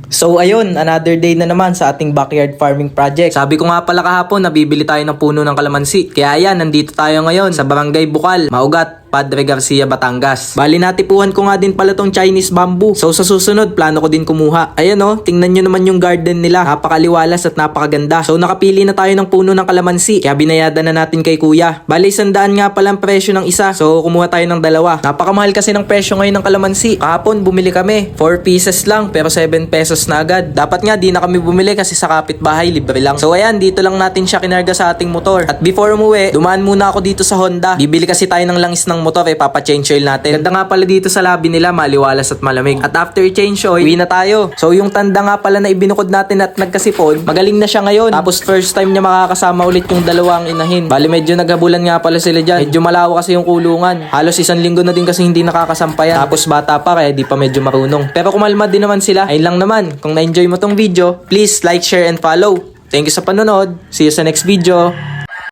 So ayun, another day na naman sa ating backyard farming project. Sabi ko nga pala kahapon, nabibili tayo ng puno ng kalamansi. Kaya yan, nandito tayo ngayon sa Barangay Bukal, Maugat, Padre Garcia, Batangas. Bali natipuhan ko nga din pala tong Chinese bamboo. So sa susunod, plano ko din kumuha. Ayan oh, tingnan nyo naman yung garden nila. Napakaliwalas at napakaganda. So nakapili na tayo ng puno ng kalamansi. Kaya binayadan na natin kay kuya. Bali 100 nga pala ang presyo ng isa. So kumuha tayo ng dalawa. Napakamahal kasi ng presyo ngayon ng kalamansi. Kahapon bumili kami. 4 pieces lang pero 7 pesos na agad. Dapat nga di na kami bumili kasi sa kapitbahay libre lang. So ayan, dito lang natin siya kinarga sa ating motor. At before umuwi, dumaan muna ako dito sa Honda. Bibili kasi tayo ng langis ng motor papa-change oil natin. Ganda nga pala dito sa lobby nila, maliwalas at malamig. At after change oil, uwi na tayo. So yung tanda nga pala na ibinukod natin at nagkasipon, magaling na siya ngayon. Tapos first time niya makakasama ulit yung dalawang inahin. Bali medyo naghabulan nga pala sila dyan. Medyo malawak kasi yung kulungan. Halos 1 linggo na din kasi hindi nakakasampayan. Tapos bata pa kaya di pa medyo marunong. Pero kumalma din naman sila. Ayun lang naman. Kung na-enjoy mo tong video, please like, share, and follow. Thank you sa panonood. See you sa next video.